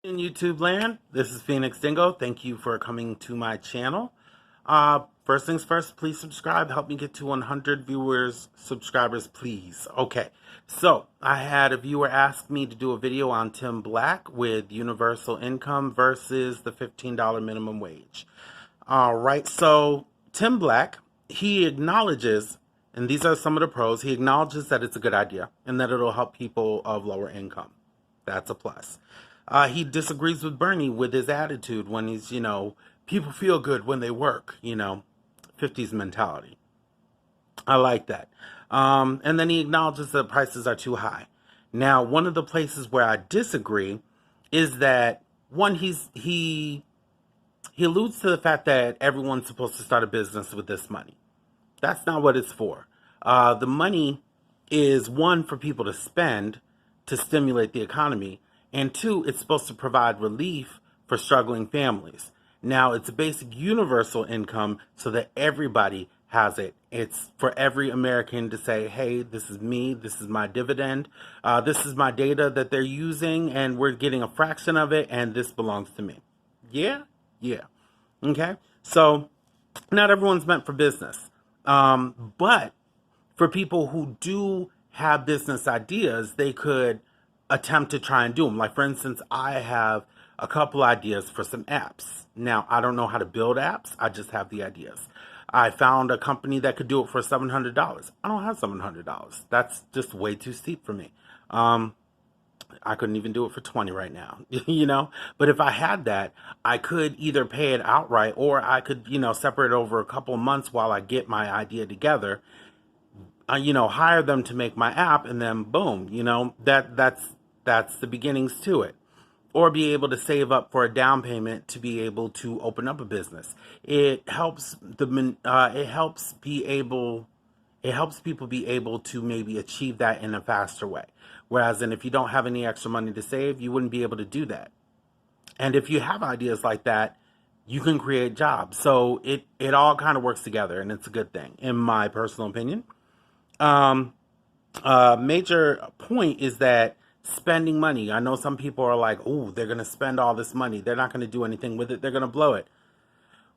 In YouTube land, this is Phoenix Dingo. Thank you for coming to my channel. First things first, please subscribe. Help me get to 100 viewers, subscribers, please. Okay, so I had a viewer ask me to do a video on Tim Black with universal income versus the $15 minimum wage. All right, so Tim Black, he acknowledges, and these are some of the pros, he acknowledges that it's a good idea and that it'll help people of lower income. That's a plus. He disagrees with Bernie with his attitude when he's, people feel good when they work, 50s mentality. I like that. And then he acknowledges that prices are too high. Now, one of the places where I disagree is that one, he alludes to the fact that everyone's supposed to start a business with this money. That's not what it's for. The money is one for people to spend to stimulate the economy, and two, it's supposed to provide relief for struggling families. Now, it's a basic universal income so that everybody has it. It's for every American to say, hey, this is me, this is my dividend, this is my data that they're using, and we're getting a fraction of it, and this belongs to me. Yeah? Yeah. Okay? So, not everyone's meant for business. But for people who do have business ideas, they could attempt to try and do them. Like, for instance, I have a couple ideas for some apps. Now, I don't know how to build apps. I just have the ideas. I found a company that could do it for $700. I don't have $700. That's just way too steep for me. I couldn't even do it for 20 right now, But if I had that, I could either pay it outright or I could, separate over a couple of months while I get my idea together, hire them to make my app, and then boom, that's the beginnings to it. Or be able to save up for a down payment to be able to open up a business. It helps people be able to maybe achieve that in a faster way. Whereas, if you don't have any extra money to save, you wouldn't be able to do that. And if you have ideas like that, you can create jobs. So it all kind of works together, and it's a good thing, in my personal opinion. Major point is that spending money. I know some people are like, oh, they're going to spend all this money. They're not going to do anything with it. They're going to blow it.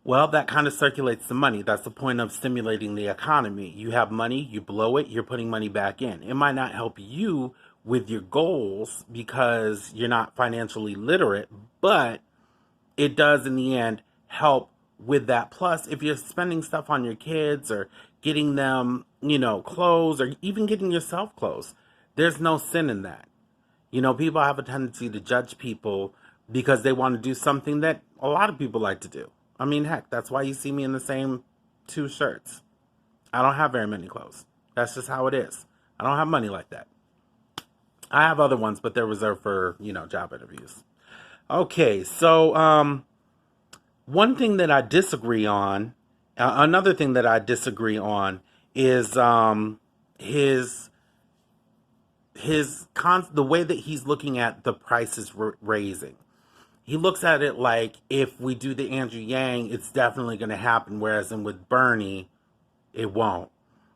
Well, that kind of circulates the money. That's the point of stimulating the economy. You have money, you blow it, you're putting money back in. It might not help you with your goals because you're not financially literate, but it does in the end help with that. Plus, if you're spending stuff on your kids or getting them, clothes, or even getting yourself clothes, there's no sin in that. People have a tendency to judge people because they want to do something that a lot of people like to do. I mean, heck, that's why you see me in the same two shirts. I don't have very many clothes. That's just how it is. I don't have money like that. I have other ones, but they're reserved for, job interviews. Okay, so one thing that I disagree on, another thing that I disagree on is the way that he's looking at the prices raising. He looks at it like if we do the Andrew Yang, it's definitely going to happen, whereas with Bernie, it won't.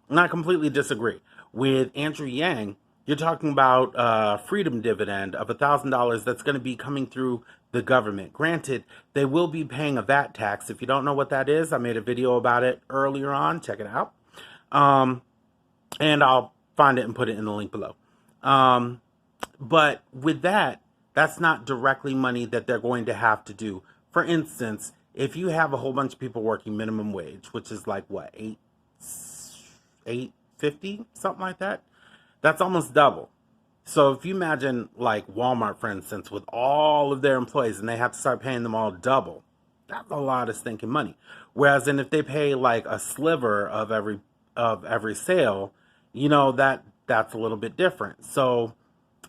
And I completely disagree. With Andrew Yang, you're talking about a freedom dividend of $1,000 that's going to be coming through the government. Granted, they will be paying a VAT tax. If you don't know what that is, I made a video about it earlier on. Check it out. And I'll find it and put it in the link below. But with that, that's not directly money that they're going to have to do. For instance, if you have a whole bunch of people working minimum wage, which is like what, $8.50, something like that, that's almost double. So if you imagine like Walmart, for instance, with all of their employees and they have to start paying them all double, that's a lot of stinking money. Whereas if they pay like a sliver of every sale, that's a little bit different. So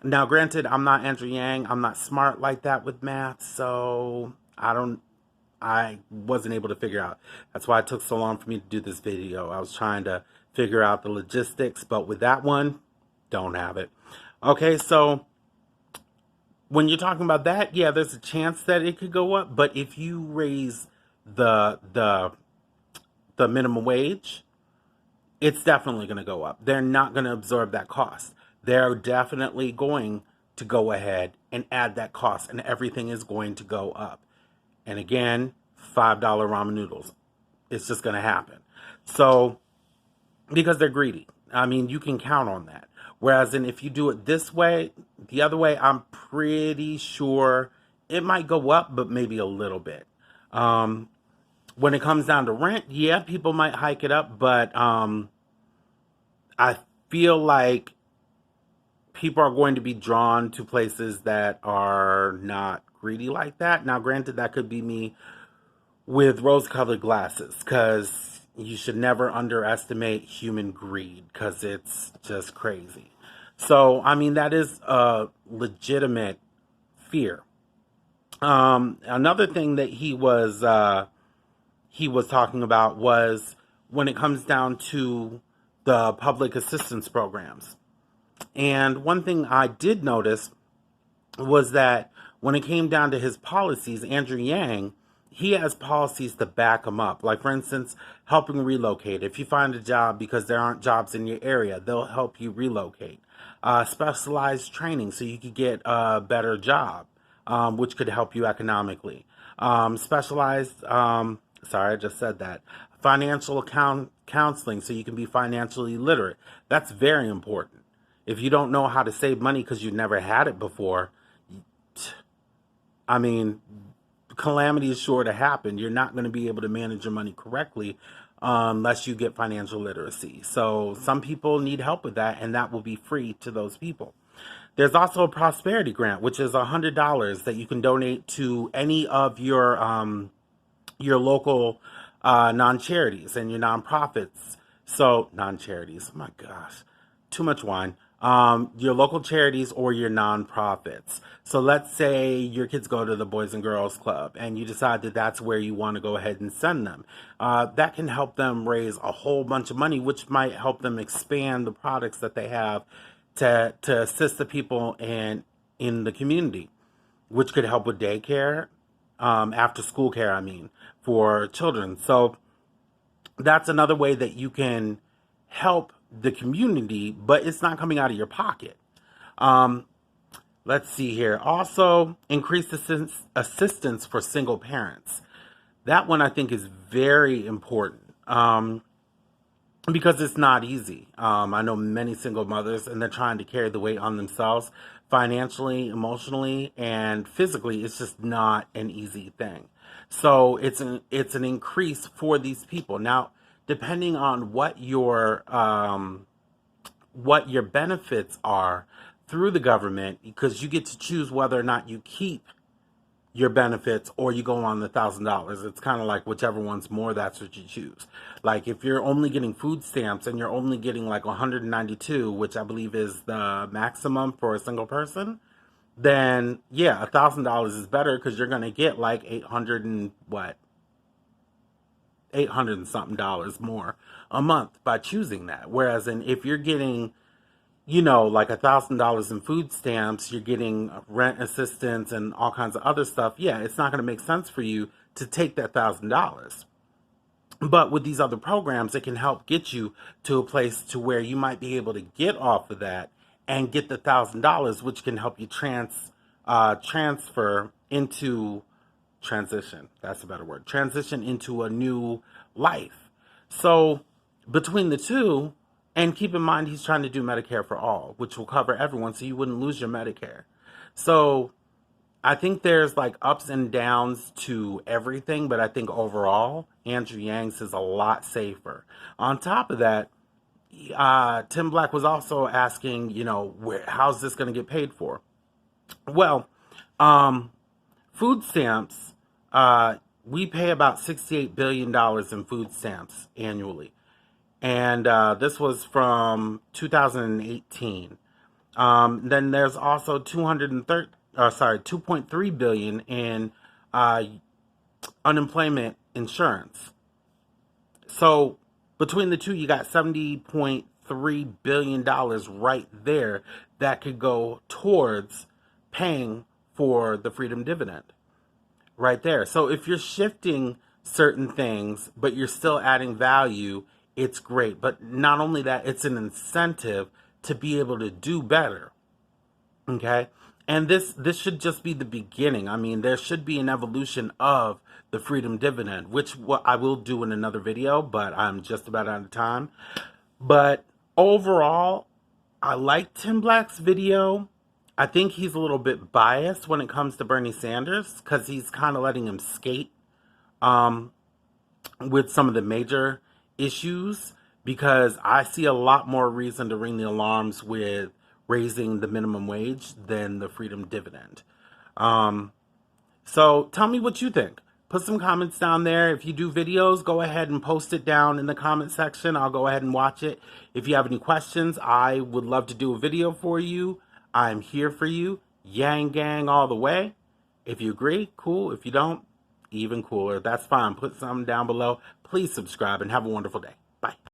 now, granted, I'm not Andrew Yang. I'm not smart like that with math, so I wasn't able to figure out. That's why it took so long for me to do this video. I was trying to figure out the logistics, but with that one, don't have it. Okay, so when you're talking about that, yeah, there's a chance that it could go up, but if you raise the minimum wage, it's definitely going to go up. They're not going to absorb that cost. They're definitely going to go ahead and add that cost, and everything is going to go up. And again, $5 ramen noodles. It's just going to happen. So, because they're greedy. I mean, you can count on that. Whereas, if you do it this way, the other way, I'm pretty sure it might go up, but maybe a little bit. When it comes down to rent, yeah, people might hike it up, but I feel like people are going to be drawn to places that are not greedy like that. Now, granted, that could be me with rose-colored glasses, because you should never underestimate human greed, because it's just crazy. So, I mean, that is a legitimate fear. Another thing that he was talking about was when it comes down to the public assistance programs. And one thing I did notice was that when it came down to his policies, Andrew Yang, he has policies to back him up. Like, for instance, helping relocate. If you find a job because there aren't jobs in your area, they'll help you relocate. Specialized training so you could get a better job, which could help you economically. Specialized, sorry, I just said that. Financial counseling so you can be financially literate. That's very important. If you don't know how to save money because you've never had it before, I mean, calamity is sure to happen. You're not going to be able to manage your money correctly unless you get financial literacy. So some people need help with that, and that will be free to those people. There's also a prosperity grant, which is $100 that you can donate to any of your local non-charities and your nonprofits. So, non-charities, oh my gosh, too much wine. Your local charities or your nonprofits. So let's say your kids go to the Boys and Girls Club and you decide that that's where you want to go ahead and send them. That can help them raise a whole bunch of money, which might help them expand the products that they have to assist the people in the community, which could help with daycare, after school care, I mean, for children. So that's another way that you can help the community, but it's not coming out of your pocket. Let's see here. Also, increased assistance for single parents. That one I think is very important, because it's not easy. I know many single mothers, and they're trying to carry the weight on themselves financially, emotionally, and physically. It's just not an easy thing. So it's an increase for these people. Now, depending on what your benefits are through the government, because you get to choose whether or not you keep your benefits or you go on the $1,000. It's kind of like whichever one's more, that's what you choose. Like, if you're only getting food stamps and you're only getting like 192, which I believe is the maximum for a single person, then yeah, $1,000 is better, because you're gonna get like 800 and something dollars more a month by choosing that. Whereas if you're getting, like $1,000 in food stamps, you're getting rent assistance and all kinds of other stuff. Yeah, it's not going to make sense for you to take that $1,000. But with these other programs, it can help get you to a place to where you might be able to get off of that and get the $1,000, which can help you transfer into transition. That's a better word. Transition into a new life. So between the two, and keep in mind, he's trying to do Medicare for all, which will cover everyone, so you wouldn't lose your Medicare. So I think there's like ups and downs to everything, but I think overall, Andrew Yang's is a lot safer. On top of that, Tim Black was also asking, how's this going to get paid for? Well, food stamps, we pay about $68 billion in food stamps annually. And this was from 2018. Then there's also 2.3 billion in unemployment insurance. So between the two, you got $70.3 billion right there that could go towards paying for the freedom dividend right there. So if you're shifting certain things, but you're still adding value, it's great. But not only that, it's an incentive to be able to do better. Okay? And this should just be the beginning. I mean, there should be an evolution of the freedom dividend, which I will do in another video, but I'm just about out of time. But overall, I like Tim Black's video. I think he's a little bit biased when it comes to Bernie Sanders because he's kind of letting him skate with some of the major issues, because I see a lot more reason to ring the alarms with raising the minimum wage than the freedom dividend. So tell me what you think. Put some comments down there. If you do videos, go ahead and post it down in the comment section. I'll go ahead and watch it. If you have any questions, I would love to do a video for you. I'm here for you. Yang gang all the way. If you agree, cool. If you don't, even cooler. That's fine. Put something down below. Please subscribe and have a wonderful day. Bye.